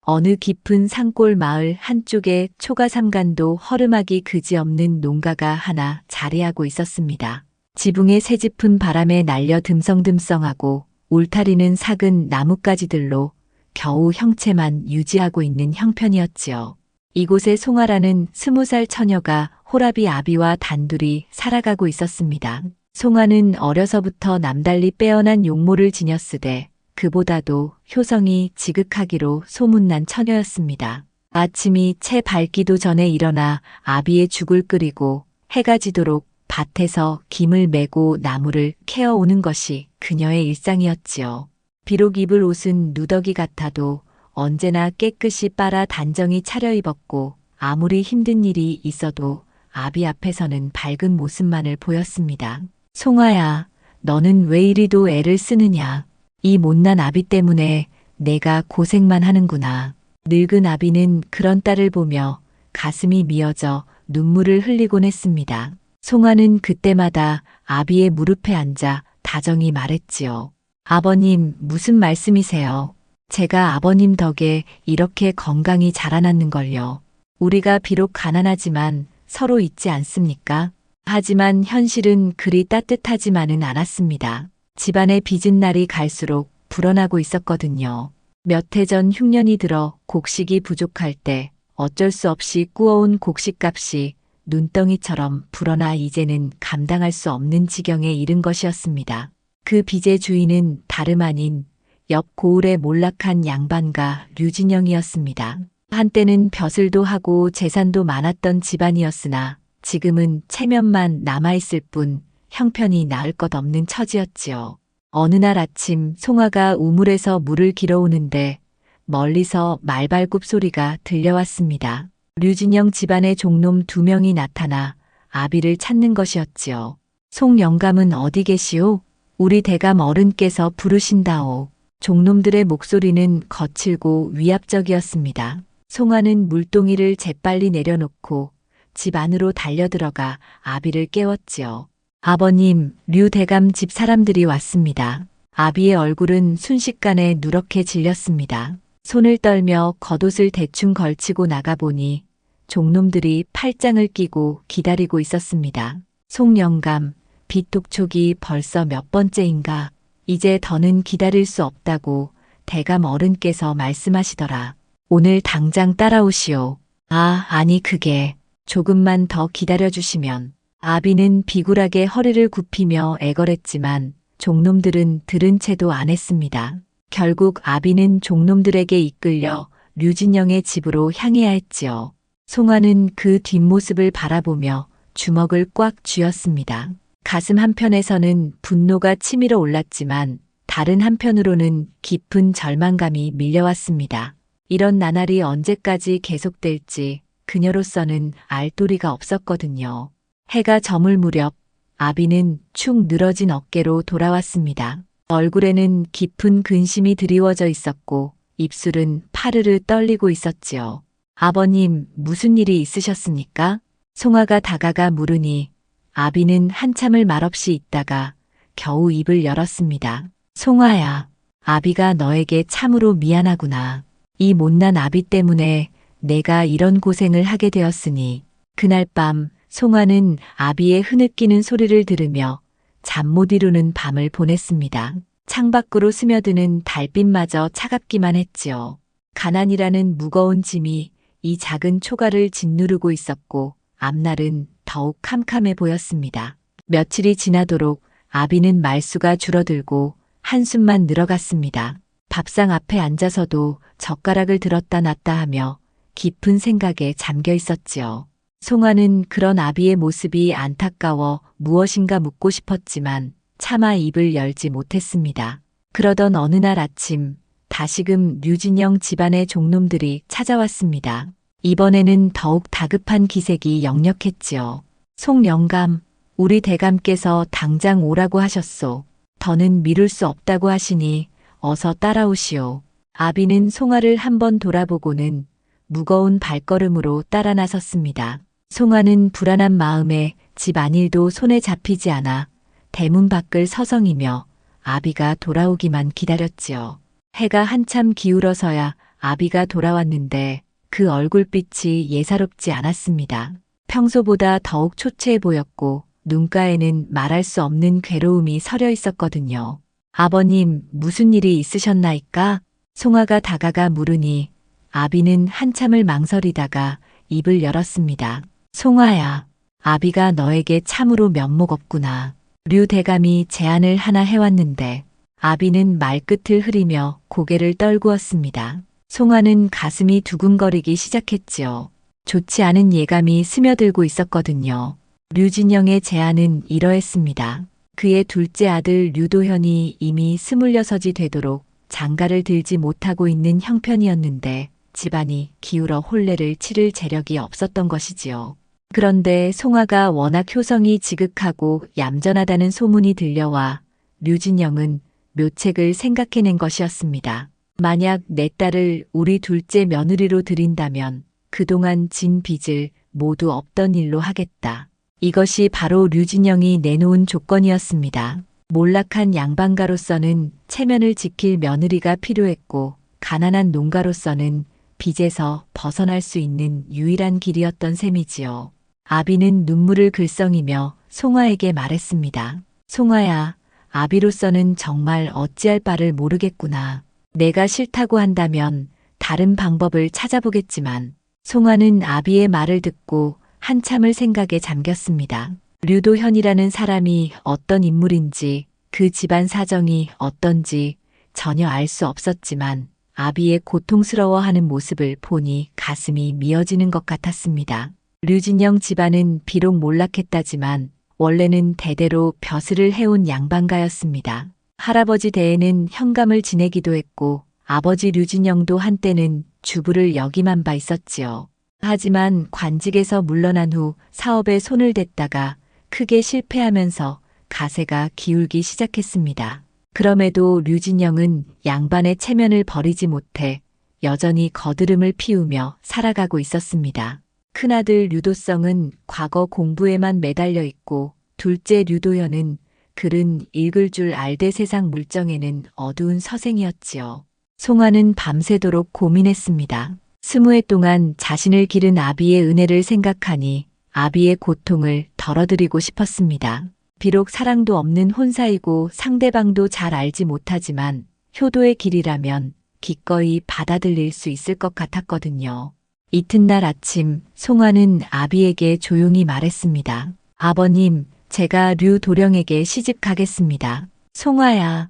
어느 깊은 산골 마을 한쪽에 초가삼간도 허름하기 그지없는 농가가 하나 자리하고 있었습니다. 지붕의 새짚은 바람에 날려 듬성듬성하고 울타리는 삭은 나뭇가지들로 겨우 형체만 유지하고 있는 형편이었지요. 이곳에 송아라는 20살 처녀가 호라비 아비와 단둘이 살아가고 있었습니다. 송아는 어려서부터 남달리 빼어난 용모를 지녔으되 그보다도 효성이 지극하기로 소문난 처녀였습니다. 아침이 채 밝기도 전에 일어나 아비의 죽을 끓이고 해가 지도록 밭에서 김을 메고 나무를 캐어오는 것이 그녀의 일상이었지요. 비록 입을 옷은 누더기 같아도 언제나 깨끗이 빨아 단정히 차려입었고 아무리 힘든 일이 있어도 아비 앞에서는 밝은 모습만을 보였습니다. 송아야, 너는 왜 이리도 애를 쓰느냐. 이 못난 아비 때문에 내가 고생만 하는구나. 늙은 아비는 그런 딸을 보며 가슴이 미어져 눈물을 흘리곤 했습니다. 송아는 그때마다 아비의 무릎에 앉아 다정히 말했지요. 아버님, 무슨 말씀이세요? 제가 아버님 덕에 이렇게 건강히 자라났는걸요. 우리가 비록 가난하지만 서로 있지 않습니까? 하지만 현실은 그리 따뜻하지만은 않았습니다. 집안의 빚은 날이 갈수록 불어나고 있었거든요. 몇 해 전 흉년이 들어 곡식이 부족할 때 어쩔 수 없이 꾸어온 곡식값이 눈덩이처럼 불어나 이제는 감당할 수 없는 지경에 이른 것이었습니다. 그 빚의 주인은 다름 아닌 옆 고을의 몰락한 양반가 류진영이었습니다. 한때는 벼슬도 하고 재산도 많았던 집안이었으나 지금은 체면만 남아있을 뿐 형편이 나을 것 없는 처지였지요. 어느 날 아침 송아가 우물에서 물을 길어오는데 멀리서 말발굽 소리가 들려왔습니다. 류진영 집안의 종놈 2명이 나타나 아비를 찾는 것이었지요. 송 영감은 어디 계시오? 우리 대감 어른께서 부르신다오. 종놈들의 목소리는 거칠고 위압적이었습니다. 송아는 물동이를 재빨리 내려놓고 집 안으로 달려들어가 아비를 깨웠지요. 아버님, 류 대감 집 사람들이 왔습니다. 아비의 얼굴은 순식간에 누렇게 질렸습니다. 손을 떨며 겉옷을 대충 걸치고 나가보니 종놈들이 팔짱을 끼고 기다리고 있었습니다. 송 영감, 빚독촉이 벌써 몇 번째인가? 이제 더는 기다릴 수 없다고 대감 어른께서 말씀하시더라. 오늘 당장 따라오시오. 아니 그게 조금만 더 기다려주시면. 아비는 비굴하게 허리를 굽히며 애걸했지만 종놈들은 들은 채도 안 했습니다. 결국 아비는 종놈들에게 이끌려 류진영의 집으로 향해야 했지요. 송아는 그 뒷모습을 바라보며 주먹을 꽉 쥐었습니다. 가슴 한편에서는 분노가 치밀어 올랐지만 다른 한편으로는 깊은 절망감이 밀려왔습니다. 이런 나날이 언제까지 계속될지 그녀로서는 알 도리가 없었거든요. 해가 저물 무렵 아비는 축 늘어진 어깨로 돌아왔습니다. 얼굴에는 깊은 근심이 드리워져 있었고 입술은 파르르 떨리고 있었지요. 아버님, 무슨 일이 있으셨습니까? 송아가 다가가 물으니 아비는 한참을 말없이 있다가 겨우 입을 열었습니다. 송아야, 아비가 너에게 참으로 미안하구나. 이 못난 아비 때문에 내가 이런 고생을 하게 되었으니. 그날 밤 송아는 아비의 흐느끼는 소리를 들으며 잠 못 이루는 밤을 보냈습니다. 창밖으로 스며드는 달빛마저 차갑기만 했지요. 가난이라는 무거운 짐이 이 작은 초가를 짓누르고 있었고 앞날은 더욱 캄캄해 보였습니다. 며칠이 지나도록 아비는 말수가 줄어들고 한숨만 늘어갔습니다. 밥상 앞에 앉아서도 젓가락을 들었다 놨다 하며 깊은 생각에 잠겨 있었지요. 송아는 그런 아비의 모습이 안타까워 무엇인가 묻고 싶었지만 차마 입을 열지 못했습니다. 그러던 어느 날 아침 다시금 류진영 집안의 종놈들이 찾아왔습니다. 이번에는 더욱 다급한 기색이 역력했지요. 송 영감, 우리 대감께서 당장 오라고 하셨소. 더는 미룰 수 없다고 하시니 어서 따라오시오. 아비는 송아를 한번 돌아보고는 무거운 발걸음으로 따라 나섰습니다. 송아는 불안한 마음에 집 안일도 손에 잡히지 않아 대문 밖을 서성이며 아비가 돌아오기만 기다렸지요. 해가 한참 기울어서야 아비가 돌아왔는데 그 얼굴빛이 예사롭지 않았습니다. 평소보다 더욱 초췌해 보였고 눈가에는 말할 수 없는 괴로움이 서려 있었거든요. 아버님, 무슨 일이 있으셨나이까? 송아가 다가가 물으니 아비는 한참을 망설이다가 입을 열었습니다. 송아야, 아비가 너에게 참으로 면목 없구나. 류 대감이 제안을 하나 해왔는데 아비는 말끝을 흐리며 고개를 떨구었습니다. 송아는 가슴이 두근거리기 시작했지요. 좋지 않은 예감이 스며들고 있었거든요. 류진영의 제안은 이러했습니다. 그의 둘째 아들 류도현이 이미 26이 되도록 장가를 들지 못하고 있는 형편이었는데 집안이 기울어 혼례를 치를 재력이 없었던 것이지요. 그런데 송아가 워낙 효성이 지극하고 얌전하다는 소문이 들려와 류진영은 묘책을 생각해낸 것이었습니다. 만약 내 딸을 우리 둘째 며느리로 들인다면 그동안 진 빚을 모두 없던 일로 하겠다. 이것이 바로 류진영이 내놓은 조건이었습니다. 몰락한 양반가로서는 체면을 지킬 며느리가 필요했고 가난한 농가로서는 빚에서 벗어날 수 있는 유일한 길이었던 셈이지요. 아비는 눈물을 글썽이며 송아에게 말했습니다. 송아야, 아비로서는 정말 어찌할 바를 모르겠구나. 내가 싫다고 한다면 다른 방법을 찾아보겠지만 송아는 아비의 말을 듣고 한참을 생각에 잠겼습니다. 류도현이라는 사람이 어떤 인물인지 그 집안 사정이 어떤지 전혀 알 수 없었지만 아비의 고통스러워하는 모습을 보니 가슴이 미어지는 것 같았습니다. 류진영 집안은 비록 몰락했다지만 원래는 대대로 벼슬을 해온 양반가였습니다. 할아버지 대에는 현감을 지내기도 했고 아버지 류진영도 한때는 주부를 역임한 바 있었지요. 하지만 관직에서 물러난 후 사업에 손을 댔다가 크게 실패하면서 가세가 기울기 시작했습니다. 그럼에도 류진영은 양반의 체면을 버리지 못해 여전히 거드름을 피우며 살아가고 있었습니다. 큰아들 류도성은 과거 공부에만 매달려 있고 둘째 류도현은 글은 읽을 줄 알되 세상 물정에는 어두운 서생이었지요. 송아는 밤새도록 고민했습니다. 20해 동안 자신을 기른 아비의 은혜를 생각하니 아비의 고통을 덜어드리고 싶었습니다. 비록 사랑도 없는 혼사이고 상대방도 잘 알지 못하지만 효도의 길이라면 기꺼이 받아들일 수 있을 것 같았거든요. 이튿날 아침 송아는 아비에게 조용히 말했습니다. 아버님, 제가 류도령에게 시집 가겠습니다. 송아야,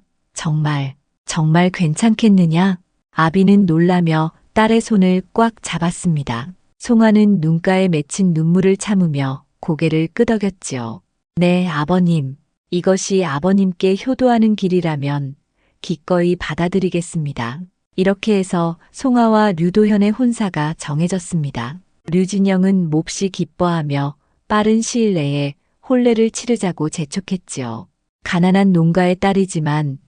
정말 괜찮겠느냐? 아비는 놀라며 딸의 손을 꽉 잡았습니다. 송아는 눈가에 맺힌 눈물을 참으며 고개를 끄덕였지요. 네, 아버님. 이것이 아버님께 효도하는 길이라면 기꺼이 받아들이겠습니다. 이렇게 해서 송아와 류도현의 혼사가 정해졌습니다. 류진영은 몹시 기뻐하며 빠른 시일 내에 혼례를 치르자고 재촉했지요. 가난한 농가의 딸이지만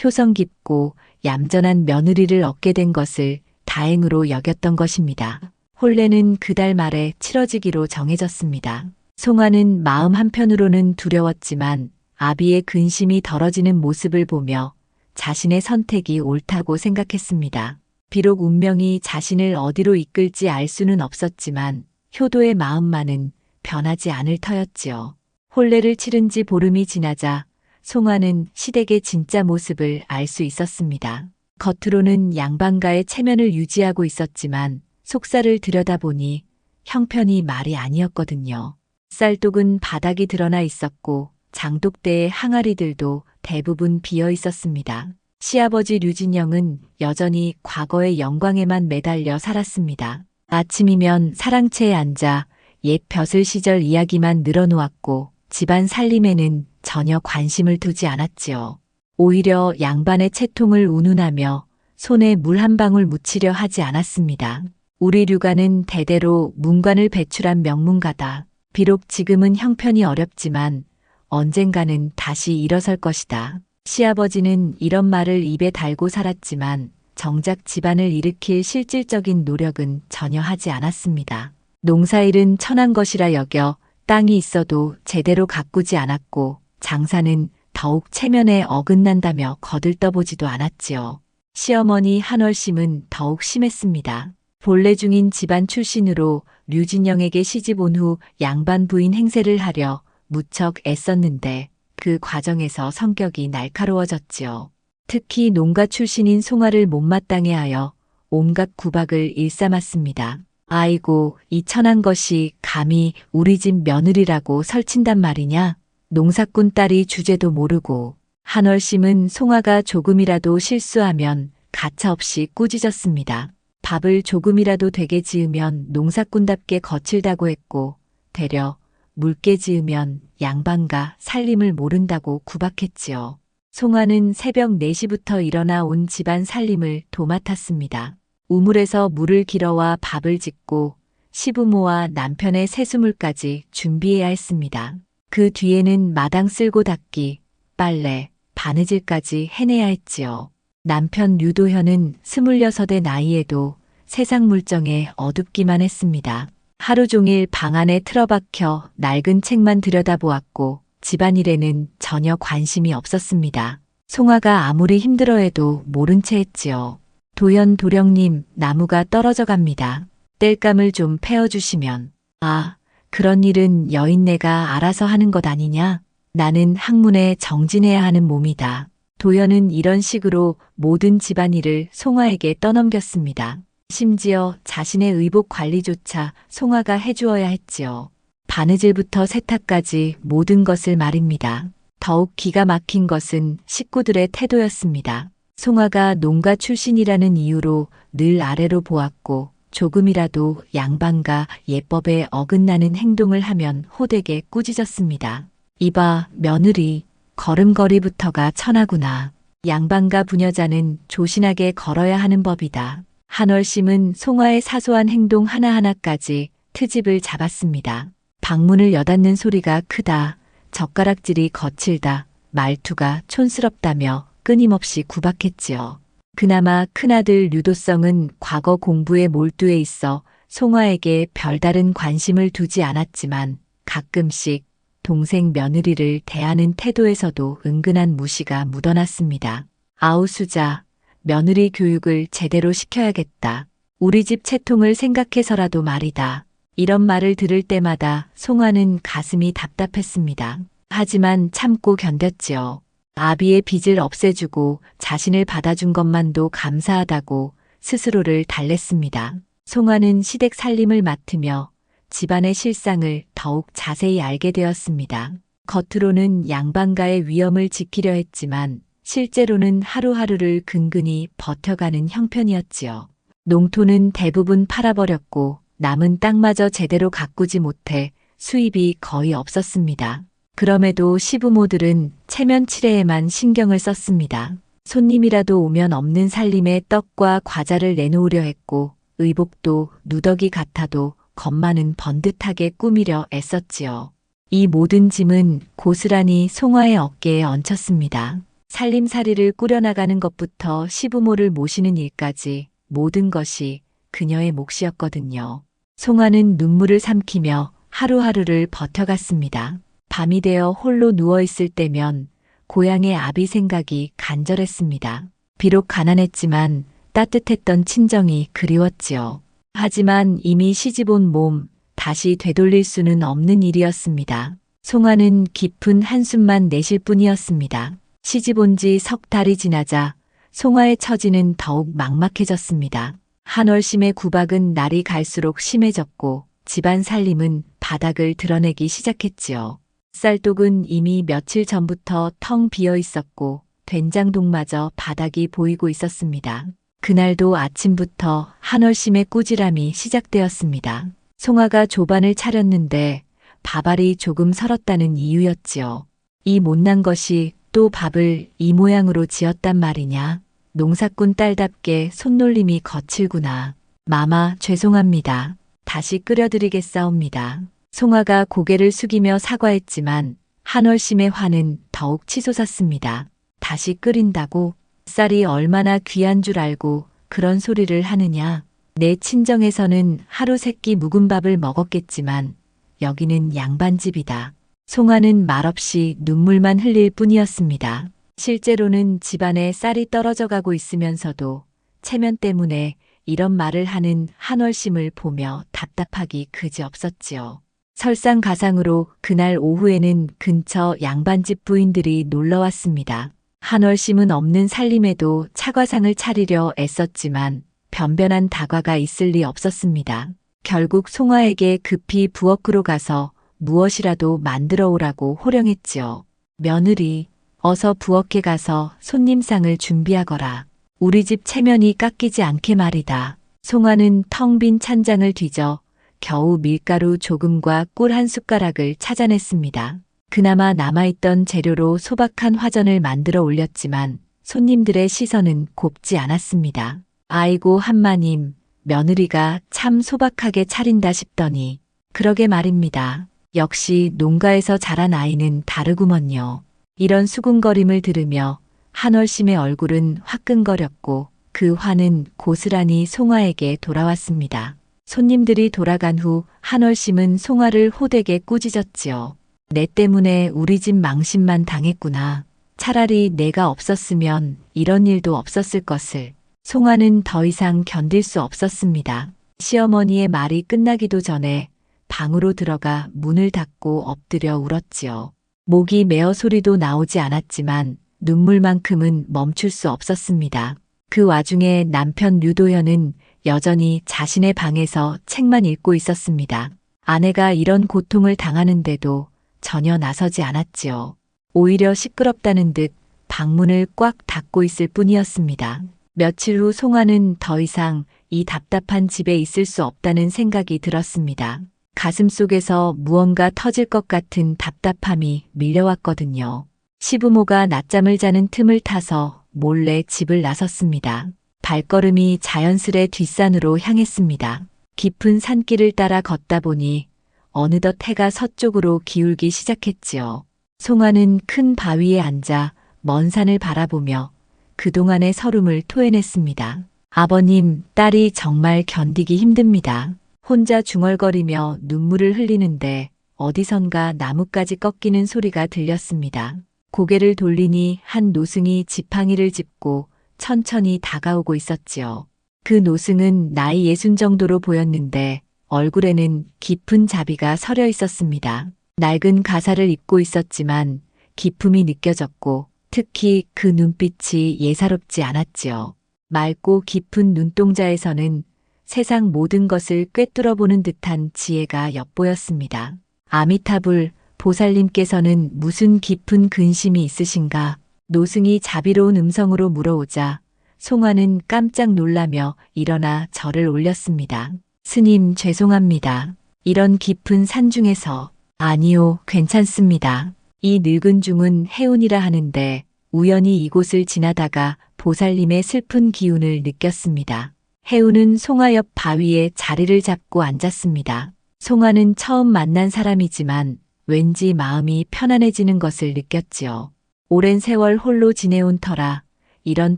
효성 깊고 얌전한 며느리를 얻게 된 것을 다행으로 여겼던 것입니다. 혼례는 그달 말에 치러지기로 정해졌습니다. 송아는 마음 한편으로는 두려웠지만 아비의 근심이 덜어지는 모습을 보며 자신의 선택이 옳다고 생각했습니다. 비록 운명이 자신을 어디로 이끌지 알 수는 없었지만 효도의 마음만은 변하지 않을 터였지요. 혼례를 치른 지 보름이 지나자 송아는 시댁의 진짜 모습을 알 수 있었습니다. 겉으로는 양반가의 체면을 유지하고 있었지만 속살을 들여다보니 형편이 말이 아니었거든요. 쌀독은 바닥이 드러나 있었고 장독대의 항아리들도 대부분 비어 있었습니다. 시아버지 류진영은 여전히 과거의 영광에만 매달려 살았습니다. 아침이면 사랑채에 앉아 옛 벼슬 시절 이야기만 늘어놓았고 집안 살림에는 전혀 관심을 두지 않았지요. 오히려 양반의 채통을 운운하며 손에 물 한 방울 묻히려 하지 않았습니다. 우리 류가는 대대로 문관을 배출한 명문가다. 비록 지금은 형편이 어렵지만 언젠가는 다시 일어설 것이다. 시아버지는 이런 말을 입에 달고 살았지만 정작 집안을 일으킬 실질적인 노력은 전혀 하지 않았습니다. 농사일은 천한 것이라 여겨 땅이 있어도 제대로 가꾸지 않았고 장사는 더욱 체면에 어긋난다며 거들떠보지도 않았지요. 시어머니 한월심은 더욱 심했습니다. 본래 중인 집안 출신으로 류진영에게 시집 온 후 양반 부인 행세를 하려 무척 애썼는데 그 과정에서 성격이 날카로워졌지요. 특히 농가 출신인 송아를 못마땅해 하여 온갖 구박을 일삼았습니다. 아이고, 이 천한 것이 감히 우리 집 며느리라고 설친단 말이냐? 농사꾼 딸이 주제도 모르고. 한월심은 송아가 조금이라도 실수하면 가차없이 꾸짖었습니다. 밥을 조금이라도 되게 지으면 농사꾼답게 거칠다고 했고, 되려 묽게 지으면 양반가 살림을 모른다고 구박했지요. 송아는 새벽 4시부터 일어나 온 집안 살림을 도맡았습니다. 우물에서 물을 길어와 밥을 짓고 시부모와 남편의 세수물까지 준비해야 했습니다. 그 뒤에는 마당 쓸고 닦기, 빨래, 바느질까지 해내야 했지요. 남편 류도현은 26의 나이에도 세상 물정에 어둡기만 했습니다. 하루 종일 방 안에 틀어박혀 낡은 책만 들여다보았고 집안일에는 전혀 관심이 없었습니다. 송아가 아무리 힘들어해도 모른 채 했지요. 도현 도령님, 나무가 떨어져 갑니다. 땔감을 좀 패어주시면. 아, 그런 일은 여인네가 알아서 하는 것 아니냐? 나는 학문에 정진해야 하는 몸이다. 도현은 이런 식으로 모든 집안일을 송아에게 떠넘겼습니다. 심지어 자신의 의복 관리조차 송아가 해주어야 했지요. 바느질부터 세탁까지 모든 것을 말입니다. 더욱 기가 막힌 것은 식구들의 태도였습니다. 송아가 농가 출신이라는 이유로 늘 아래로 보았고 조금이라도 양반가 예법에 어긋나는 행동을 하면 호되게 꾸짖었습니다. 이봐, 며느리, 걸음걸이부터가 천하구나. 양반가 부녀자는 조신하게 걸어야 하는 법이다. 한월심은 송아의 사소한 행동 하나하나까지 트집을 잡았습니다. 방문을 여닫는 소리가 크다, 젓가락질이 거칠다, 말투가 촌스럽다며 끊임없이 구박했지요. 그나마 큰아들 류도성은 과거 공부에 몰두해 있어 송아에게 별다른 관심을 두지 않았지만 가끔씩 동생 며느리를 대하는 태도에서도 은근한 무시가 묻어났습니다. 아우 수자, 며느리 교육을 제대로 시켜야겠다. 우리 집 채통을 생각해서라도 말이다. 이런 말을 들을 때마다 송아는 가슴이 답답했습니다. 하지만 참고 견뎠지요. 아비의 빚을 없애주고 자신을 받아준 것만도 감사하다고 스스로를 달랬습니다. 송아는 시댁 살림을 맡으며 집안의 실상을 더욱 자세히 알게 되었습니다. 겉으로는 양반가의 위엄을 지키려 했지만 실제로는 하루하루를 근근히 버텨가는 형편이었지요. 농토는 대부분 팔아버렸고 남은 땅마저 제대로 가꾸지 못해 수입이 거의 없었습니다. 그럼에도 시부모들은 체면 칠해에만 신경을 썼습니다. 손님이라도 오면 없는 살림에 떡과 과자를 내놓으려 했고 의복도 누더기 같아도 겉만은 번듯하게 꾸미려 애썼지요. 이 모든 짐은 고스란히 송아의 어깨에 얹혔습니다. 살림살이를 꾸려나가는 것부터 시부모를 모시는 일까지 모든 것이 그녀의 몫이었거든요. 송아는 눈물을 삼키며 하루하루를 버텨갔습니다. 밤이 되어 홀로 누워있을 때면 고향의 아비 생각이 간절했습니다. 비록 가난했지만 따뜻했던 친정이 그리웠지요. 하지만 이미 시집온 몸 다시 되돌릴 수는 없는 일이었습니다. 송아는 깊은 한숨만 내쉴 뿐이었습니다. 시집 온 지 석 달이 지나자 송아의 처지는 더욱 막막해졌습니다. 한월심의 구박은 날이 갈수록 심해졌고 집안 살림은 바닥을 드러내기 시작했지요. 쌀독은 이미 며칠 전부터 텅 비어 있었고 된장독마저 바닥이 보이고 있었습니다. 그날도 아침부터 한월심의 꾸지람이 시작되었습니다. 송아가 조반을 차렸는데 밥알이 조금 설었다는 이유였지요. 이 못난 것이 또 밥을 이 모양으로 지었단 말이냐. 농사꾼 딸답게 손놀림이 거칠구나. 마마 죄송합니다. 다시 끓여드리겠사옵니다. 송아가 고개를 숙이며 사과했지만 한월심의 화는 더욱 치솟았습니다. 다시 끓인다고? 쌀이 얼마나 귀한 줄 알고 그런 소리를 하느냐. 내 친정에서는 하루 세끼 묵은 밥을 먹었겠지만 여기는 양반집이다. 송아는 말없이 눈물만 흘릴 뿐이었습니다. 실제로는 집안에 쌀이 떨어져 가고 있으면서도 체면 때문에 이런 말을 하는 한월심을 보며 답답하기 그지없었지요. 설상가상으로 그날 오후에는 근처 양반집 부인들이 놀러 왔습니다. 한월심은 없는 살림에도 차과상을 차리려 애썼지만 변변한 다과가 있을 리 없었습니다. 결국 송아에게 급히 부엌으로 가서 무엇이라도 만들어 오라고 호령했지요. 며느리, 어서 부엌에 가서 손님상을 준비하거라. 우리 집 체면이 깎이지 않게 말이다. 송아는 텅 빈 찬장을 뒤져 겨우 밀가루 조금과 꿀 한 숟가락을 찾아냈습니다. 그나마 남아있던 재료로 소박한 화전을 만들어 올렸지만 손님들의 시선은 곱지 않았습니다. 아이고 한마님, 며느리가 참 소박하게 차린다 싶더니 그러게 말입니다. 역시 농가에서 자란 아이는 다르구먼요. 이런 수군거림을 들으며 한월심의 얼굴은 화끈거렸고 그 화는 고스란히 송아에게 돌아왔습니다. 손님들이 돌아간 후 한월심은 송아를 호되게 꾸짖었지요. 내 때문에 우리 집 망신만 당했구나. 차라리 내가 없었으면 이런 일도 없었을 것을. 송아는 더 이상 견딜 수 없었습니다. 시어머니의 말이 끝나기도 전에 방으로 들어가 문을 닫고 엎드려 울었지요. 목이 메어 소리도 나오지 않았지만 눈물만큼은 멈출 수 없었습니다. 그 와중에 남편 류도현은 여전히 자신의 방에서 책만 읽고 있었습니다. 아내가 이런 고통을 당하는데도 전혀 나서지 않았지요. 오히려 시끄럽다는 듯 방문을 꽉 닫고 있을 뿐이었습니다. 며칠 후 송아는 더 이상 이 답답한 집에 있을 수 없다는 생각이 들었습니다. 가슴속에서 무언가 터질 것 같은 답답함이 밀려왔거든요. 시부모가 낮잠을 자는 틈을 타서 몰래 집을 나섰습니다. 발걸음이 자연스레 뒷산으로 향했습니다. 깊은 산길을 따라 걷다 보니 어느덧 해가 서쪽으로 기울기 시작했지요. 송아는 큰 바위에 앉아 먼 산을 바라보며 그동안의 서름을 토해냈습니다. 아버님, 딸이 정말 견디기 힘듭니다. 혼자 중얼거리며 눈물을 흘리는데 어디선가 나뭇가지 꺾이는 소리가 들렸습니다. 고개를 돌리니 한 노승이 지팡이를 짚고 천천히 다가오고 있었지요. 그 노승은 나이 60 정도로 보였는데 얼굴에는 깊은 자비가 서려 있었습니다. 낡은 가사를 입고 있었지만 기품이 느껴졌고 특히 그 눈빛이 예사롭지 않았지요. 맑고 깊은 눈동자에서는 세상 모든 것을 꿰뚫어 보는 듯한 지혜가 엿보였습니다. 아미타불, 보살님께서는 무슨 깊은 근심이 있으신가? 노승이 자비로운 음성으로 물어오자 송아는 깜짝 놀라며 일어나 절을 올렸습니다. 스님 죄송합니다. 이런 깊은 산 중에서. 아니요, 괜찮습니다. 이 늙은 중은 해운이라 하는데 우연히 이곳을 지나다가 보살님의 슬픈 기운을 느꼈습니다. 해운은 송아 옆 바위에 자리를 잡고 앉았습니다. 송아는 처음 만난 사람이지만 왠지 마음이 편안해지는 것을 느꼈지요. 오랜 세월 홀로 지내온 터라 이런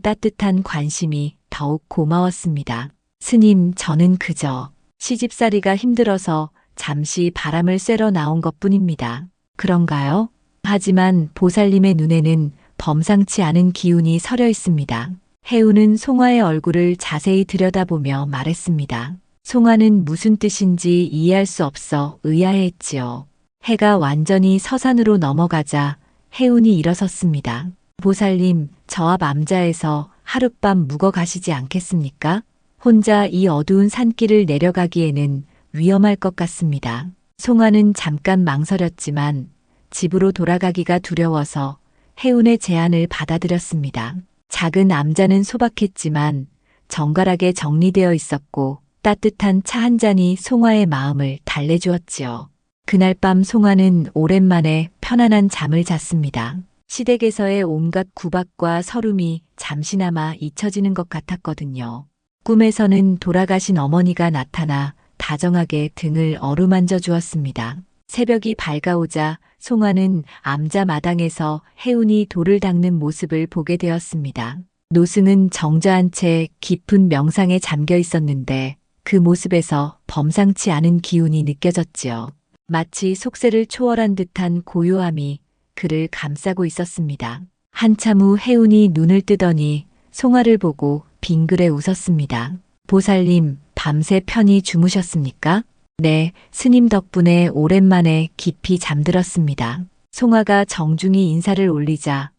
따뜻한 관심이 더욱 고마웠습니다. 스님, 저는 그저 시집살이가 힘들어서 잠시 바람을 쐬러 나온 것뿐입니다. 그런가요? 하지만 보살님의 눈에는 범상치 않은 기운이 서려 있습니다. 해운은 송아의 얼굴을 자세히 들여다보며 말했습니다. 송아는 무슨 뜻인지 이해할 수 없어 의아해했지요. 해가 완전히 서산으로 넘어가자 해운이 일어섰습니다. 보살님, 저 앞 암자에서 하룻밤 묵어 가시지 않겠습니까? 혼자 이 어두운 산길을 내려가기에는 위험할 것 같습니다. 송아는 잠깐 망설였지만 집으로 돌아가기가 두려워서 해운의 제안을 받아들였습니다. 작은 암자는 소박했지만 정갈하게 정리되어 있었고 따뜻한 차 한 잔이 송아의 마음을 달래주었지요. 그날 밤 송아는 오랜만에 편안한 잠을 잤습니다. 시댁에서의 온갖 구박과 서름이 잠시나마 잊혀지는 것 같았거든요. 꿈에서는 돌아가신 어머니가 나타나 다정하게 등을 어루만져 주었습니다. 새벽이 밝아오자 송아는 암자 마당에서 해운이 돌을 닦는 모습을 보게 되었습니다. 노승은 정자한 채 깊은 명상에 잠겨 있었는데 그 모습에서 범상치 않은 기운이 느껴졌지요. 마치 속세를 초월한 듯한 고요함이 그를 감싸고 있었습니다. 한참 후 해운이 눈을 뜨더니 송아를 보고 빙그레 웃었습니다. 보살님, 밤새 편히 주무셨습니까? 네, 스님 덕분에 오랜만에 깊이 잠들었습니다. 송아가 정중히 인사를 올리자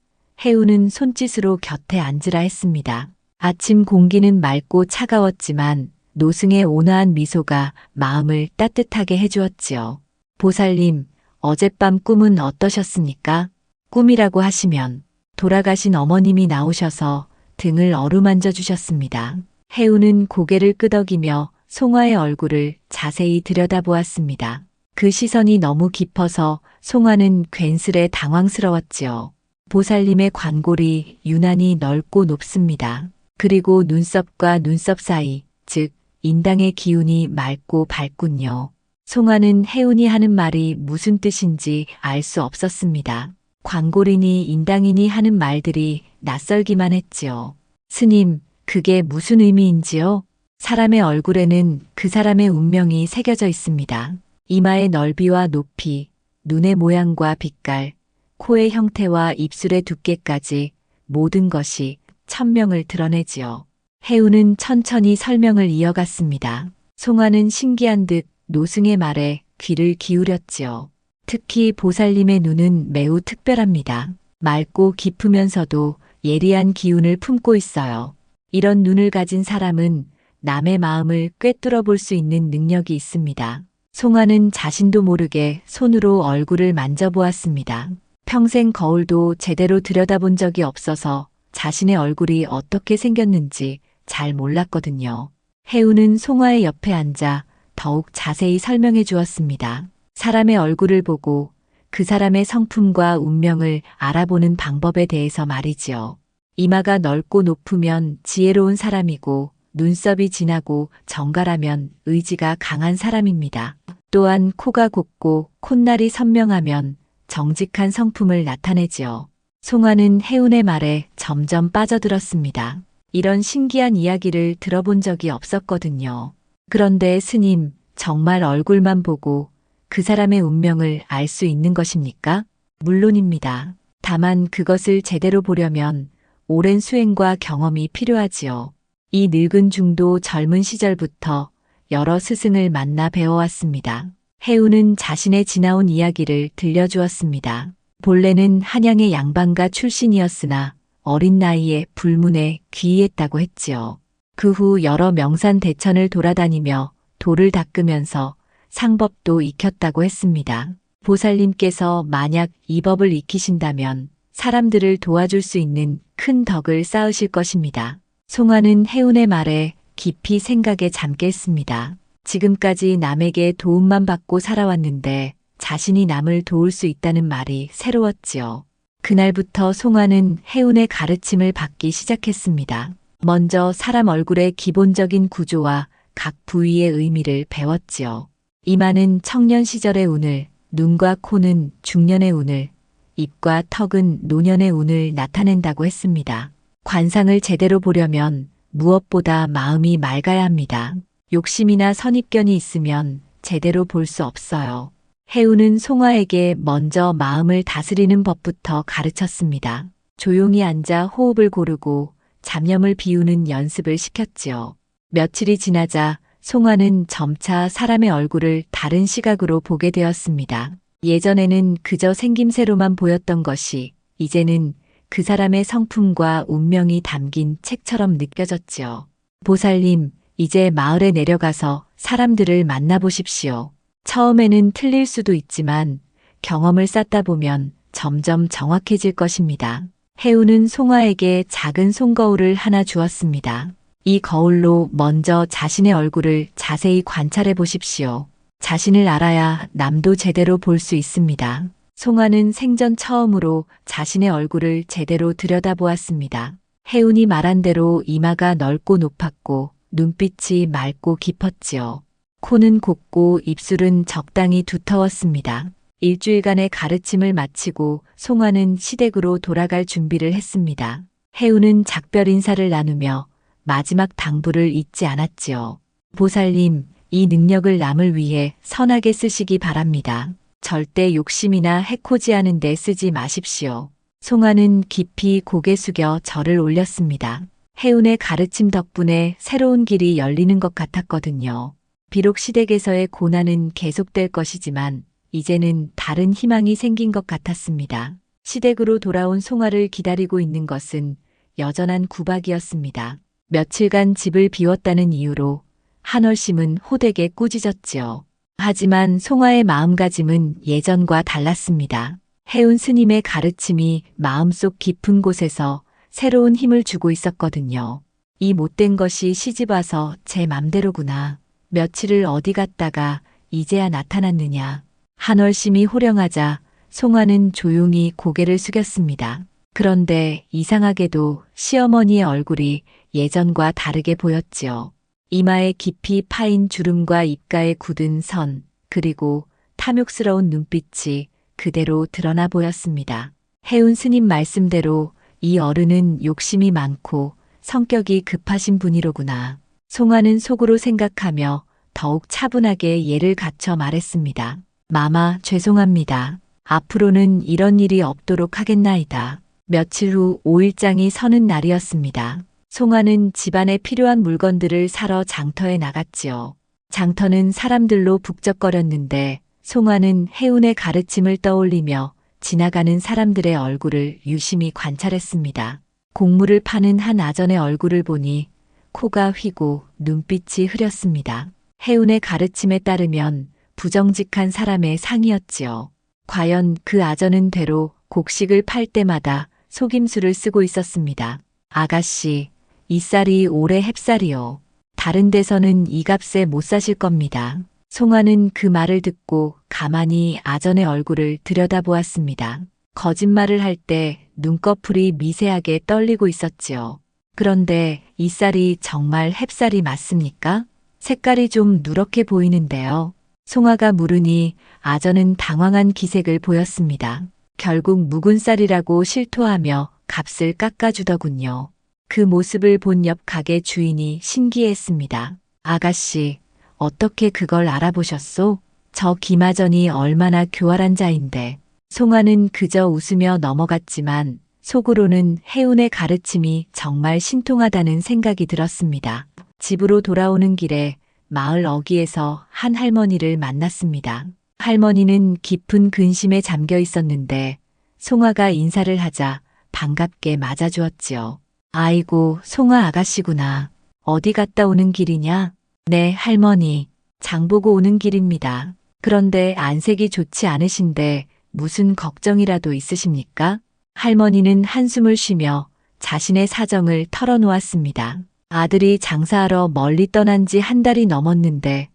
해운은 손짓으로 곁에 앉으라 했습니다. 아침 공기는 맑고 차가웠지만 노승의 온화한 미소가 마음을 따뜻하게 해주었지요. 보살님, 어젯밤 꿈은 어떠셨습니까? 꿈이라고 하시면 돌아가신 어머님이 나오셔서 등을 어루만져 주셨습니다. 해운은 고개를 끄덕이며 송아의 얼굴을 자세히 들여다보았습니다. 그 시선이 너무 깊어서 송아는 괜스레 당황스러웠지요. 보살님의 관골이 유난히 넓고 높습니다. 그리고 눈썹과 눈썹 사이, 즉 인당의 기운이 맑고 밝군요. 송아는 해운이 하는 말이 무슨 뜻인지 알 수 없었습니다. 관골이니 인당이니 하는 말들이 낯설기만 했지요. 스님, 그게 무슨 의미인지요? 사람의 얼굴에는 그 사람의 운명이 새겨져 있습니다. 이마의 넓이와 높이, 눈의 모양과 빛깔, 코의 형태와 입술의 두께까지 모든 것이 천명을 드러내지요. 해운은 천천히 설명을 이어갔습니다. 송아는 신기한 듯 노승의 말에 귀를 기울였지요. 특히 보살님의 눈은 매우 특별합니다. 맑고 깊으면서도 예리한 기운을 품고 있어요. 이런 눈을 가진 사람은 남의 마음을 꿰뚫어 볼 수 있는 능력이 있습니다. 송아는 자신도 모르게 손으로 얼굴을 만져보았습니다. 평생 거울도 제대로 들여다본 적이 없어서 자신의 얼굴이 어떻게 생겼는지 잘 몰랐거든요. 해운은 송아의 옆에 앉아 더욱 자세히 설명해 주었습니다. 사람의 얼굴을 보고 그 사람의 성품과 운명을 알아보는 방법에 대해서 말이지요. 이마가 넓고 높으면 지혜로운 사람이고 눈썹이 진하고 정갈하면 의지가 강한 사람입니다. 또한 코가 곱고 콧날이 선명하면 정직한 성품을 나타내지요. 송아는 해운의 말에 점점 빠져들었습니다. 이런 신기한 이야기를 들어본 적이 없었거든요. 그런데 스님, 정말 얼굴만 보고 그 사람의 운명을 알 수 있는 것입니까? 물론입니다. 다만 그것을 제대로 보려면 오랜 수행과 경험이 필요하지요. 이 늙은 중도 젊은 시절부터 여러 스승을 만나 배워왔습니다. 해운은 자신의 지나온 이야기를 들려주었습니다. 본래는 한양의 양반가 출신이었으나 어린 나이에 불문에 귀의했다고 했지요. 그 후 여러 명산 대천을 돌아다니며 돌을 닦으면서 상법도 익혔다고 했습니다. 보살님께서 만약 이 법을 익히신다면 사람들을 도와줄 수 있는 큰 덕을 쌓으실 것입니다. 송아는 해운의 말에 깊이 생각에 잠겼습니다. 지금까지 남에게 도움만 받고 살아왔는데 자신이 남을 도울 수 있다는 말이 새로웠지요. 그날부터 송아는 해운의 가르침을 받기 시작했습니다. 먼저 사람 얼굴의 기본적인 구조와 각 부위의 의미를 배웠지요. 이마는 청년 시절의 운을, 눈과 코는 중년의 운을, 입과 턱은 노년의 운을 나타낸다고 했습니다. 관상을 제대로 보려면 무엇보다 마음이 맑아야 합니다. 욕심이나 선입견이 있으면 제대로 볼 수 없어요. 해운은 송아에게 먼저 마음을 다스리는 법부터 가르쳤습니다. 조용히 앉아 호흡을 고르고 잡념을 비우는 연습을 시켰지요. 며칠이 지나자 송아는 점차 사람의 얼굴을 다른 시각으로 보게 되었습니다. 예전에는 그저 생김새로만 보였던 것이 이제는 그 사람의 성품과 운명이 담긴 책처럼 느껴졌지요. 보살님, 이제 마을에 내려가서 사람들을 만나보십시오. 처음에는 틀릴 수도 있지만 경험을 쌓다 보면 점점 정확해질 것입니다. 해운은 송아에게 작은 손거울을 하나 주었습니다. 이 거울로 먼저 자신의 얼굴을 자세히 관찰해 보십시오. 자신을 알아야 남도 제대로 볼 수 있습니다. 송아는 생전 처음으로 자신의 얼굴을 제대로 들여다보았습니다. 해운이 말한 대로 이마가 넓고 높았고 눈빛이 맑고 깊었지요. 코는 곱고 입술은 적당히 두터웠습니다. 일주일간의 가르침을 마치고 송아는 시댁으로 돌아갈 준비를 했습니다. 해운은 작별 인사를 나누며 마지막 당부를 잊지 않았지요. 보살님, 이 능력을 남을 위해 선하게 쓰시기 바랍니다. 절대 욕심이나 해코지 하는 데 쓰지 마십시오. 송아는 깊이 고개 숙여 절을 올렸습니다. 해운의 가르침 덕분에 새로운 길이 열리는 것 같았거든요. 비록 시댁에서의 고난은 계속될 것이지만 이제는 다른 희망이 생긴 것 같았습니다. 시댁으로 돌아온 송아를 기다리고 있는 것은 여전한 구박이었습니다. 며칠간 집을 비웠다는 이유로 한월심은 호되게 꾸짖었지요. 하지만 송아의 마음가짐은 예전과 달랐습니다. 해운 스님의 가르침이 마음속 깊은 곳에서 새로운 힘을 주고 있었거든요. 이 못된 것이 시집와서 제 맘대로구나. 며칠을 어디 갔다가 이제야 나타났느냐. 한월심이 호령하자 송아는 조용히 고개를 숙였습니다. 그런데 이상하게도 시어머니의 얼굴이 예전과 다르게 보였지요. 이마에 깊이 파인 주름과 입가에 굳은 선, 그리고 탐욕스러운 눈빛이 그대로 드러나 보였습니다. 해운 스님 말씀대로 이 어른은 욕심이 많고 성격이 급하신 분이로구나. 송아는 속으로 생각하며 더욱 차분하게 예를 갖춰 말했습니다. 마마, 죄송합니다. 앞으로는 이런 일이 없도록 하겠나이다. 며칠 후 5일장이 서는 날이었습니다. 송아는 집안에 필요한 물건들을 사러 장터에 나갔지요. 장터는 사람들로 북적거렸는데 송아는 해운의 가르침을 떠올리며 지나가는 사람들의 얼굴을 유심히 관찰했습니다. 곡물을 파는 한 아전의 얼굴을 보니 코가 휘고 눈빛이 흐렸습니다. 해운의 가르침에 따르면 부정직한 사람의 상이었지요. 과연 그 아전은 되로 곡식을 팔 때마다 속임수를 쓰고 있었습니다. 아가씨, 이 쌀이 올해 햅쌀이요. 다른 데서는 이 값에 못 사실 겁니다. 송아는 그 말을 듣고 가만히 아전의 얼굴을 들여다보았습니다. 거짓말을 할 때 눈꺼풀이 미세하게 떨리고 있었지요. 그런데 이 쌀이 정말 햅쌀이 맞습니까? 색깔이 좀 누렇게 보이는데요. 송아가 물으니 아전은 당황한 기색을 보였습니다. 결국 묵은 쌀이라고 실토하며 값을 깎아주더군요. 그 모습을 본 옆 가게 주인이 신기했습니다. 아가씨, 어떻게 그걸 알아보셨소? 저 김아전이 얼마나 교활한 자인데. 송아는 그저 웃으며 넘어갔지만 속으로는 해운의 가르침이 정말 신통하다는 생각이 들었습니다. 집으로 돌아오는 길에 마을 어귀에서 한 할머니를 만났습니다. 할머니는 깊은 근심에 잠겨 있었는데 송아가 인사를 하자 반갑게 맞아주었지요. 아이고, 송아 아가씨구나. 어디 갔다 오는 길이냐? 네, 할머니. 장보고 오는 길입니다. 그런데 안색이 좋지 않으신데 무슨 걱정이라도 있으십니까? 할머니는 한숨을 쉬며 자신의 사정을 털어놓았습니다. 아들이 장사하러 멀리 떠난 지 한 달이 넘었는데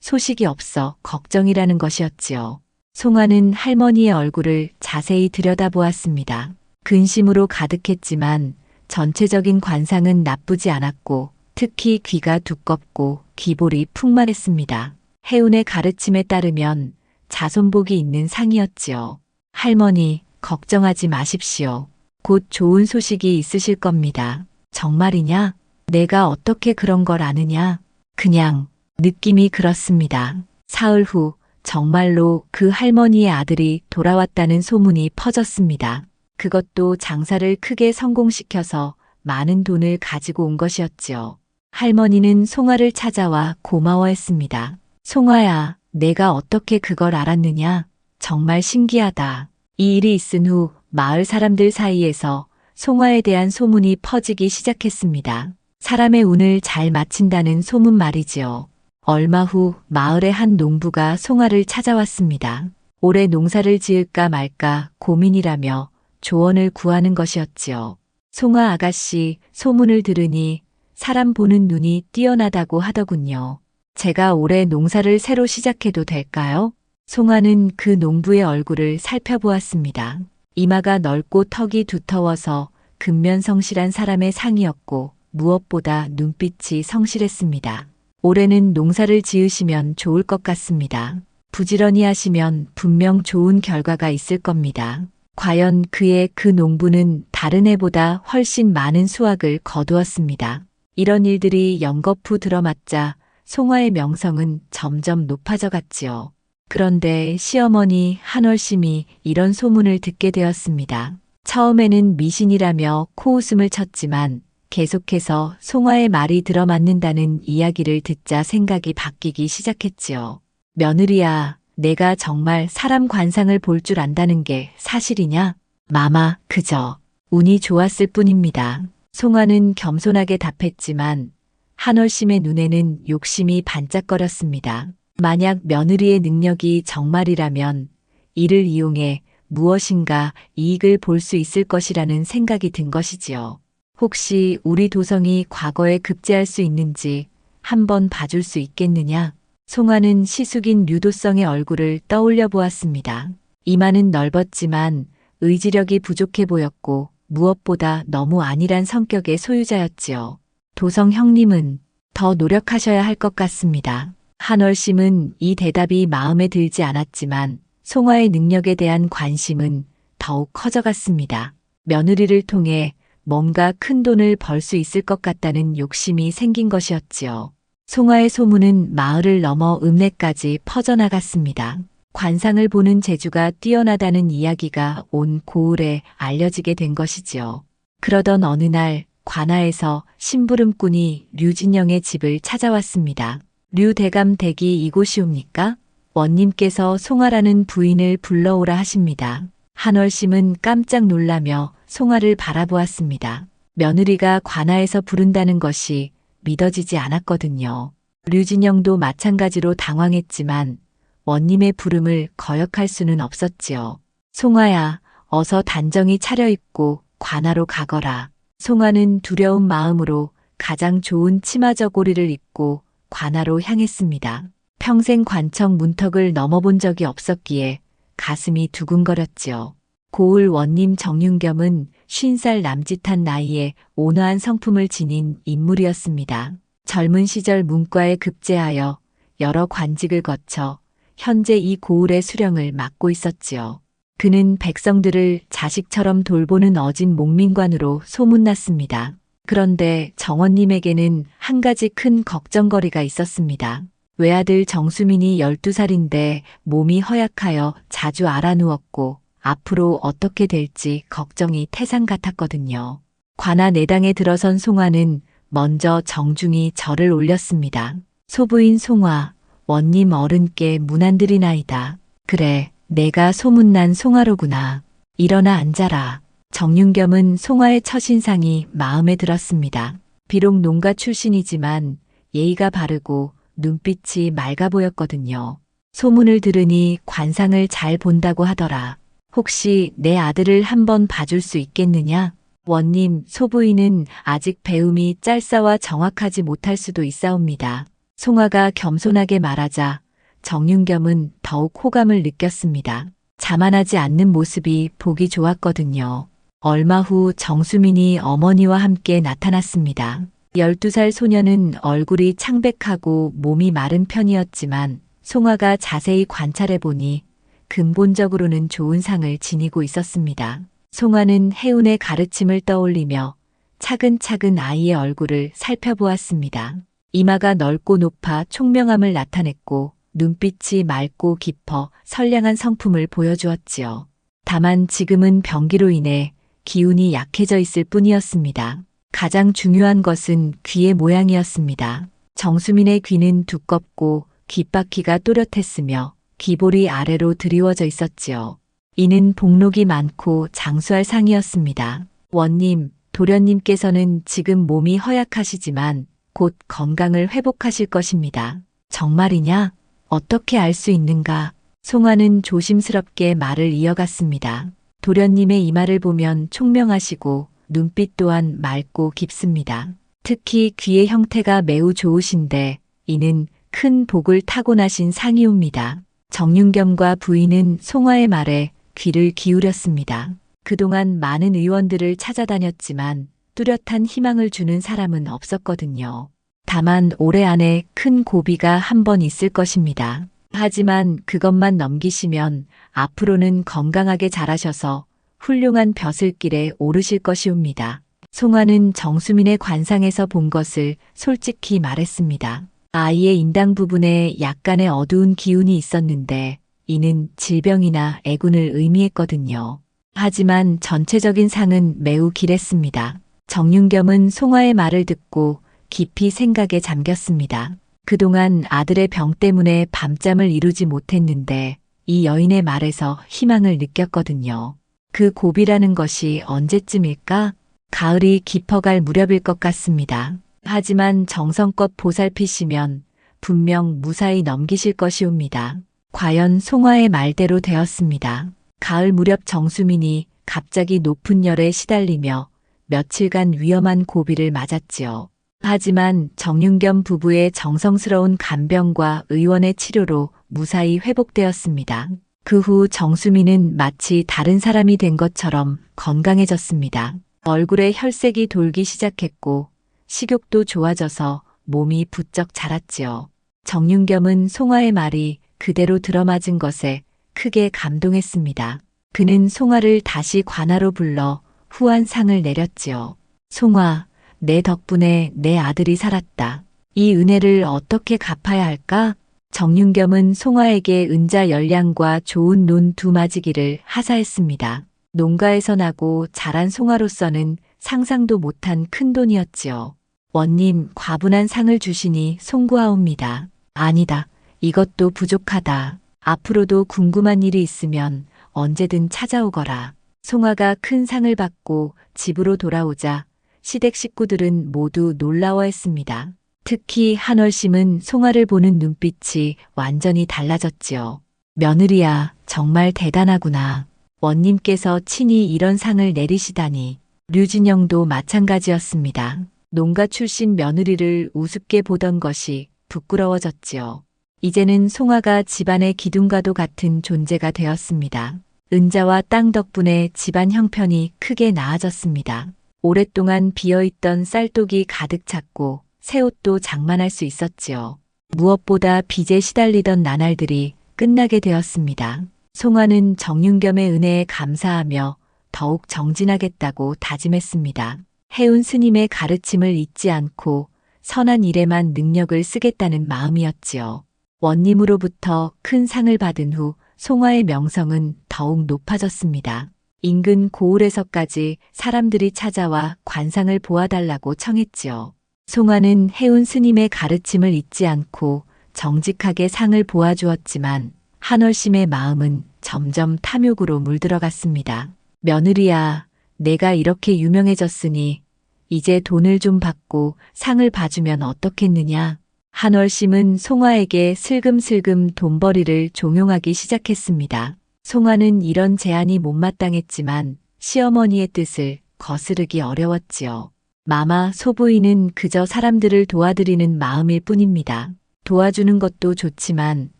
소식이 없어 걱정이라는 것이었지요. 송아는 할머니의 얼굴을 자세히 들여다보았습니다. 근심으로 가득했지만 전체적인 관상은 나쁘지 않았고 특히 귀가 두껍고 귀볼이 풍만했습니다. 해운의 가르침에 따르면 자손복이 있는 상이었지요. 할머니, 걱정하지 마십시오. 곧 좋은 소식이 있으실 겁니다. 정말이냐? 내가 어떻게 그런 걸 아느냐? 그냥 느낌이 그렇습니다. 사흘 후 정말로 그 할머니의 아들이 돌아왔다는 소문이 퍼졌습니다. 그것도 장사를 크게 성공시켜서 많은 돈을 가지고 온 것이었지요. 할머니는 송아를 찾아와 고마워했습니다. 송아야, 내가 어떻게 그걸 알았느냐? 정말 신기하다. 이 일이 있은 후 마을 사람들 사이에서 송아에 대한 소문이 퍼지기 시작했습니다. 사람의 운을 잘 맞춘다는 소문 말이지요. 얼마 후 마을의 한 농부가 송아를 찾아왔습니다. 올해 농사를 지을까 말까 고민이라며 조언을 구하는 것이었지요. 송아 아가씨, 소문을 들으니 사람 보는 눈이 뛰어나다고 하더군요. 제가 올해 농사를 새로 시작해도 될까요? 송아는 그 농부의 얼굴을 살펴보았습니다. 이마가 넓고 턱이 두터워서 근면성실한 사람의 상이었고 무엇보다 눈빛이 성실했습니다. 올해는 농사를 지으시면 좋을 것 같습니다. 부지런히 하시면 분명 좋은 결과가 있을 겁니다. 과연 그의 그 농부는 다른 해보다 훨씬 많은 수확을 거두었습니다. 이런 일들이 연거푸 들어맞자 송아의 명성은 점점 높아져 갔지요. 그런데 시어머니 한월심이 이런 소문을 듣게 되었습니다. 처음에는 미신이라며 코웃음을 쳤지만 계속해서 송화의 말이 들어맞는다는 이야기를 듣자 생각이 바뀌기 시작했지요. 며느리야, 내가 정말 사람 관상을 볼 줄 안다는 게 사실이냐? 마마, 그저 운이 좋았을 뿐입니다. 송화는 겸손하게 답했지만 한월심의 눈에는 욕심이 반짝거렸습니다. 만약 며느리의 능력이 정말이라면 이를 이용해 무엇인가 이익을 볼 수 있을 것이라는 생각이 든 것이지요. 혹시 우리 도성이 과거에 급제할 수 있는지 한번 봐줄 수 있겠느냐? 송화는 시숙인 류도성의 얼굴을 떠올려 보았습니다. 이마는 넓었지만 의지력이 부족해 보였고 무엇보다 너무 안일한 성격의 소유자였지요. 도성 형님은 더 노력하셔야 할 것 같습니다. 한월심은 이 대답이 마음에 들지 않았지만 송화의 능력에 대한 관심은 더욱 커져갔습니다. 며느리를 통해 뭔가 큰 돈을 벌 수 있을 것 같다는 욕심이 생긴 것이었지요. 송화의 소문은 마을을 넘어 읍내까지 퍼져나갔습니다. 관상을 보는 재주가 뛰어나다는 이야기가 온 고을에 알려지게 된 것이지요. 그러던 어느 날 관아에서 심부름꾼이 류진영의 집을 찾아왔습니다. 류 대감 댁이 이곳이옵니까? 원님께서 송화라는 부인을 불러오라 하십니다. 한월심은 깜짝 놀라며 송화를 바라보았습니다. 며느리가 관아에서 부른다는 것이 믿어지지 않았거든요. 류진영도 마찬가지로 당황했지만 원님의 부름을 거역할 수는 없었지요. 송화야, 어서 단정히 차려입고 관아로 가거라. 송화는 두려운 마음으로 가장 좋은 치마 저고리를 입고 관아로 향했습니다. 평생 관청 문턱을 넘어본 적이 없었기에 가슴이 두근거렸지요. 고을 원님 정윤겸은 50살 남짓한 나이에 온화한 성품을 지닌 인물이었습니다. 젊은 시절 문과에 급제하여 여러 관직을 거쳐 현재 이 고을의 수령을 맡고 있었지요. 그는 백성들을 자식처럼 돌보는 어진 목민관으로 소문났습니다. 그런데 정원님에게는 한 가지 큰 걱정거리가 있었습니다. 외아들 정수민이 12살인데 몸이 허약하여 자주 알아누웠고 앞으로 어떻게 될지 걱정이 태산 같았거든요. 관아 내당에 들어선 송화는 먼저 정중히 절을 올렸습니다. 소부인 송화, 원님 어른께 문안드리나이다. 그래, 내가 소문난 송화로구나. 일어나 앉아라. 정윤겸은 송화의 첫인상이 마음에 들었습니다. 비록 농가 출신이지만 예의가 바르고 눈빛이 맑아 보였거든요. 소문을 들으니 관상을 잘 본다고 하더라. 혹시 내 아들을 한번 봐줄 수 있겠느냐? 원님, 소부인은 아직 배움이 짧사와 정확하지 못할 수도 있사옵니다. 송화가 겸손하게 말하자 정윤겸은 더욱 호감을 느꼈습니다. 자만하지 않는 모습이 보기 좋았거든요. 얼마 후 정수민이 어머니와 함께 나타났습니다. 12살 소녀는 얼굴이 창백하고 몸이 마른 편이었지만 송화가 자세히 관찰해보니 근본적으로는 좋은 상을 지니고 있었습니다. 송화는 해운의 가르침을 떠올리며 차근차근 아이의 얼굴을 살펴보았습니다. 이마가 넓고 높아 총명함을 나타냈고 눈빛이 맑고 깊어 선량한 성품을 보여주었지요. 다만 지금은 병기로 인해 기운이 약해져 있을 뿐이었습니다. 가장 중요한 것은 귀의 모양이었습니다. 정수민의 귀는 두껍고 귓바퀴가 또렷했으며 귀볼이 아래로 드리워져 있었지요. 이는 복록이 많고 장수할 상이었습니다. 원님, 도련님께서는 지금 몸이 허약하시지만 곧 건강을 회복하실 것입니다. 정말이냐? 어떻게 알 수 있는가? 송화는 조심스럽게 말을 이어갔습니다. 도련님의 이마를 보면 총명하시고 눈빛 또한 맑고 깊습니다. 특히 귀의 형태가 매우 좋으신데 이는 큰 복을 타고나신 상이옵니다. 정윤겸과 부인은 송화의 말에 귀를 기울였습니다. 그동안 많은 의원들을 찾아다녔지만 뚜렷한 희망을 주는 사람은 없었거든요. 다만 올해 안에 큰 고비가 한 번 있을 것입니다. 하지만 그것만 넘기시면 앞으로는 건강하게 자라셔서 훌륭한 벼슬길에 오르실 것이옵니다. 송화는 정수민의 관상에서 본 것을 솔직히 말했습니다. 아이의 인당 부분에 약간의 어두운 기운이 있었는데 이는 질병이나 애군을 의미했거든요. 하지만 전체적인 상은 매우 길했습니다. 정윤겸은 송화의 말을 듣고 깊이 생각에 잠겼습니다. 그동안 아들의 병 때문에 밤잠을 이루지 못했는데 이 여인의 말에서 희망을 느꼈거든요. 그 고비라는 것이 언제쯤일까? 가을이 깊어갈 무렵일 것 같습니다. 하지만 정성껏 보살피시면 분명 무사히 넘기실 것이옵니다. 과연 송화의 말대로 되었습니다. 가을 무렵 정수민이 갑자기 높은 열에 시달리며 며칠간 위험한 고비를 맞았지요. 하지만 정윤겸 부부의 정성스러운 간병과 의원의 치료로 무사히 회복되었습니다. 그 후 정수민은 마치 다른 사람이 된 것처럼 건강해졌습니다. 얼굴에 혈색이 돌기 시작했고 식욕도 좋아져서 몸이 부쩍 자랐지요. 정윤겸은 송화의 말이 그대로 들어맞은 것에 크게 감동했습니다. 그는 송화를 다시 관아로 불러 후한 상을 내렸지요. 송화, 내 덕분에 내 아들이 살았다. 이 은혜를 어떻게 갚아야 할까? 정윤겸은 송화에게 은자 열량과 좋은 논 두 마지기를 하사했습니다. 농가에서 나고 자란 송화로서는 상상도 못한 큰돈이었지요. 원님, 과분한 상을 주시니 송구하옵니다. 아니다. 이것도 부족하다. 앞으로도 궁금한 일이 있으면 언제든 찾아오거라. 송화가 큰 상을 받고 집으로 돌아오자 시댁 식구들은 모두 놀라워했습니다. 특히 한월심은 송화를 보는 눈빛이 완전히 달라졌지요. 며느리야, 정말 대단하구나. 원님께서 친히 이런 상을 내리시다니. 류진영도 마찬가지였습니다. 농가 출신 며느리를 우습게 보던 것이 부끄러워졌지요. 이제는 송화가 집안의 기둥과도 같은 존재가 되었습니다. 은자와 땅 덕분에 집안 형편이 크게 나아졌습니다. 오랫동안 비어있던 쌀독이 가득 찼고 새 옷도 장만할 수 있었지요. 무엇보다 빚에 시달리던 나날들이 끝나게 되었습니다. 송화는 정윤겸의 은혜에 감사하며 더욱 정진하겠다고 다짐했습니다. 해운 스님의 가르침을 잊지 않고 선한 일에만 능력을 쓰겠다는 마음이었지요. 원님으로부터 큰 상을 받은 후 송화의 명성은 더욱 높아졌습니다. 인근 고을에서까지 사람들이 찾아와 관상을 보아달라고 청했지요. 송화는 해운 스님의 가르침을 잊지 않고 정직하게 상을 보아주었지만 한월심의 마음은 점점 탐욕으로 물들어갔습니다. 며느리야, 내가 이렇게 유명해졌으니 이제 돈을 좀 받고 상을 봐주면 어떻겠느냐. 한월심은 송화에게 슬금슬금 돈벌이를 종용하기 시작했습니다. 송화는 이런 제안이 못마땅했지만 시어머니의 뜻을 거스르기 어려웠지요. 마마, 소부인은 그저 사람들을 도와드리는 마음일 뿐입니다. 도와주는 것도 좋지만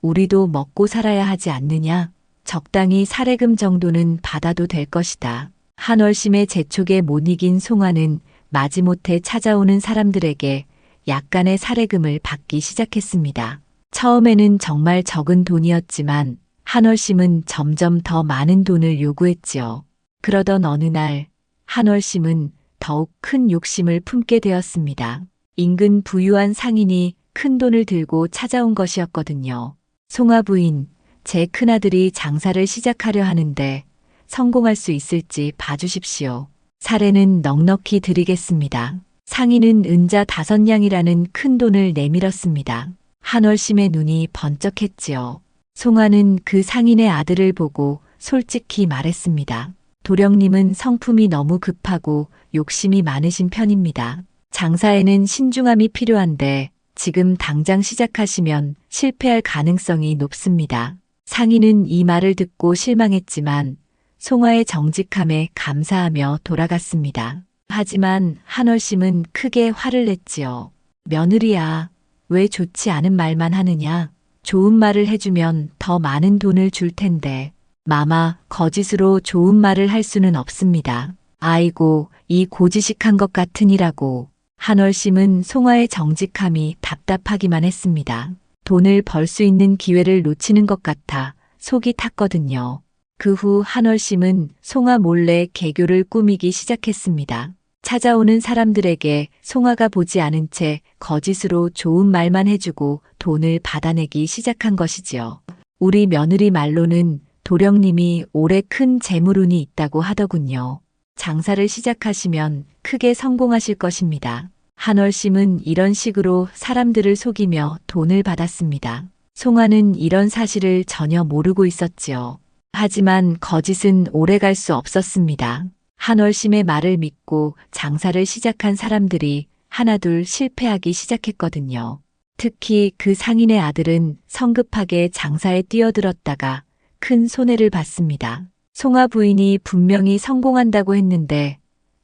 우리도 먹고 살아야 하지 않느냐? 적당히 사례금 정도는 받아도 될 것이다. 한월심의 재촉에 못 이긴 송화는 마지못해 찾아오는 사람들에게 약간의 사례금을 받기 시작했습니다. 처음에는 정말 적은 돈이었지만 한월심은 점점 더 많은 돈을 요구했지요. 그러던 어느 날 한월심은 더욱 큰 욕심을 품게 되었습니다. 인근 부유한 상인이 큰 돈을 들고 찾아온 것이었거든요. 송화 부인, 제 큰아들이 장사를 시작하려 하는데 성공할 수 있을지 봐주십시오. 사례는 넉넉히 드리겠습니다. 상인은 은자 5냥이라는 큰 돈을 내밀었습니다. 한월심의 눈이 번쩍했지요. 송화는 그 상인의 아들을 보고 솔직히 말했습니다. 도령님은 성품이 너무 급하고 욕심이 많으신 편입니다. 장사에는 신중함이 필요한데 지금 당장 시작하시면 실패할 가능성이 높습니다. 상인은 이 말을 듣고 실망했지만 송화의 정직함에 감사하며 돌아갔습니다. 하지만 한월심은 크게 화를 냈지요. 며느리야, 왜 좋지 않은 말만 하느냐? 좋은 말을 해주면 더 많은 돈을 줄 텐데. 마마, 거짓으로 좋은 말을 할 수는 없습니다. 아이고, 이 고지식한 것 같으니라고. 한월심은 송화의 정직함이 답답하기만 했습니다. 돈을 벌 수 있는 기회를 놓치는 것 같아 속이 탔거든요. 그 후 한월심은 송화 몰래 개교를 꾸미기 시작했습니다. 찾아오는 사람들에게 송화가 보지 않은 채 거짓으로 좋은 말만 해주고 돈을 받아내기 시작한 것이지요. 우리 며느리 말로는 도령님이 올해 큰 재물운이 있다고 하더군요. 장사를 시작하시면 크게 성공하실 것입니다. 한월심은 이런 식으로 사람들을 속이며 돈을 받았습니다. 송아는 이런 사실을 전혀 모르고 있었지요. 하지만 거짓은 오래갈 수 없었습니다. 한월심의 말을 믿고 장사를 시작한 사람들이 하나둘 실패하기 시작했거든요. 특히 그 상인의 아들은 성급하게 장사에 뛰어들었다가 큰 손해를 봤습니다. 송아 부인이 분명히 성공한다고 했는데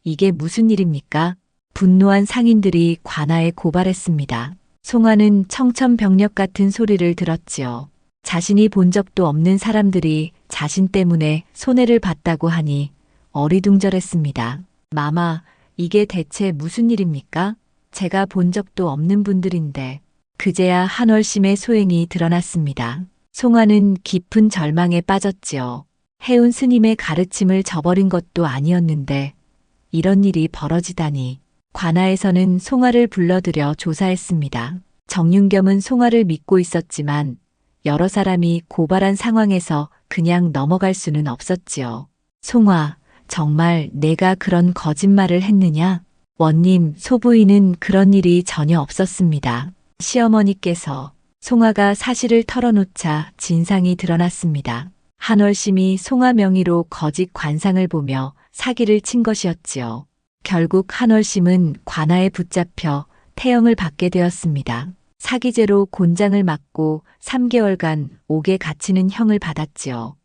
이게 무슨 일입니까? 분노한 상인들이 관아에 고발했습니다. 송아는 청천벽력 같은 소리를 들었지요. 자신이 본 적도 없는 사람들이 자신 때문에 손해를 봤다고 하니 어리둥절했습니다. 마마, 이게 대체 무슨 일입니까? 제가 본 적도 없는 분들인데. 그제야 한월심의 소행이 드러났습니다. 송아는 깊은 절망에 빠졌지요. 해운 스님의 가르침을 저버린 것도 아니었는데 이런 일이 벌어지다니. 관아에서는 송아를 불러들여 조사했습니다. 정윤겸은 송아를 믿고 있었지만 여러 사람이 고발한 상황에서 그냥 넘어갈 수는 없었지요. 송아, 정말 내가 그런 거짓말을 했느냐? 원님, 소부인은 그런 일이 전혀 없었습니다. 시어머니께서. 송아가 사실을 털어놓자 진상이 드러났습니다. 한월심이 송아 명의로 거짓 관상을 보며 사기를 친 것이었지요. 결국 한월심은 관아에 붙잡혀 태형을 받게 되었습니다. 사기죄로 곤장을 맞고 3개월간 옥에 갇히는 형을 받았지요.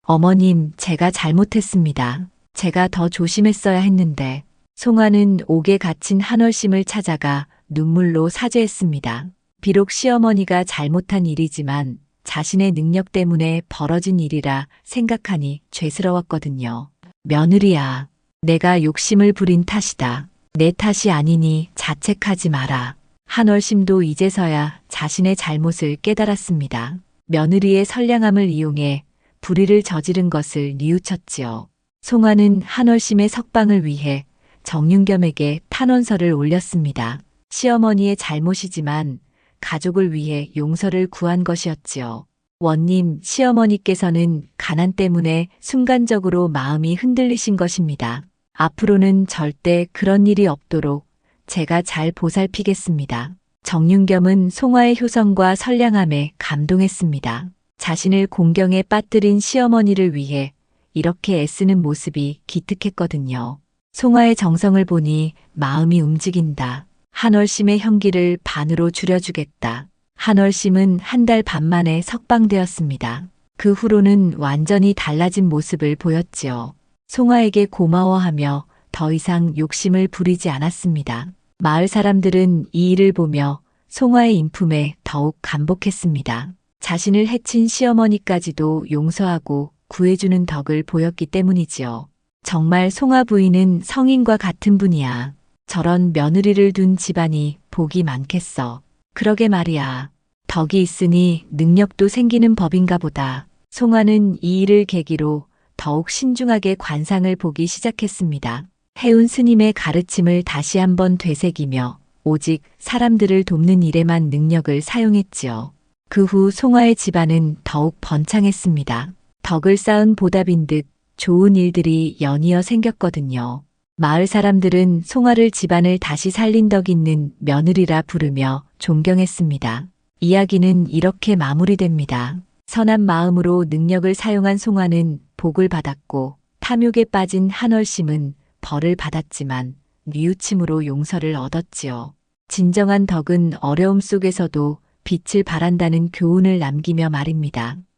어머님, 제가 잘못했습니다. 제가 더 조심했어야 했는데. 송아는 옥에 갇힌 한월심을 찾아가 눈물로 사죄했습니다. 비록 시어머니가 잘못한 일이지만 자신의 능력 때문에 벌어진 일이라 생각하니 죄스러웠거든요. 며느리야, 내가 욕심을 부린 탓이다. 내 탓이 아니니 자책하지 마라. 한월심도 이제서야 자신의 잘못을 깨달았습니다. 며느리의 선량함을 이용해 불의를 저지른 것을 뉘우쳤지요. 송아는 한월심의 석방을 위해 정윤겸에게 탄원서를 올렸습니다. 시어머니의 잘못이지만 가족을 위해 용서를 구한 것이었지요. 원님, 시어머니께서는 가난 때문에 순간적으로 마음이 흔들리신 것입니다. 앞으로는 절대 그런 일이 없도록 제가 잘 보살피겠습니다. 정윤겸은 송아의 효성과 선량함에 감동했습니다. 자신을 공경에 빠뜨린 시어머니를 위해 이렇게 애쓰는 모습이 기특했거든요. 송아의 정성을 보니 마음이 움직인다. 한월심의 형기를 반으로 줄여주겠다. 한월심은 한 달 반 만에 석방되었습니다. 그 후로는 완전히 달라진 모습을 보였지요. 송아에게 고마워하며 더 이상 욕심을 부리지 않았습니다. 마을 사람들은 이 일을 보며 송아의 인품에 더욱 감복했습니다. 자신을 해친 시어머니까지도 용서하고 구해주는 덕을 보였기 때문이지요. 정말 송아 부인은 성인과 같은 분이야. 저런 며느리를 둔 집안이 복이 많겠어. 그러게 말이야. 덕이 있으니 능력도 생기는 법인가 보다. 송아는 이 일을 계기로 더욱 신중하게 관상을 보기 시작했습니다. 해운 스님의 가르침을 다시 한번 되새기며 오직 사람들을 돕는 일에만 능력을 사용했지요. 그 후 송아의 집안은 더욱 번창했습니다. 덕을 쌓은 보답인 듯 좋은 일들이 연이어 생겼거든요. 마을 사람들은 송아를 집안을 다시 살린 덕 있는 며느리라 부르며 존경했습니다. 이야기는 이렇게 마무리됩니다. 선한 마음으로 능력을 사용한 송아는 복을 받았고 탐욕에 빠진 한월심은 벌을 받았지만 뉘우침으로 용서를 얻었지요. 진정한 덕은 어려움 속에서도 빛을 발한다는 교훈을 남기며 말입니다.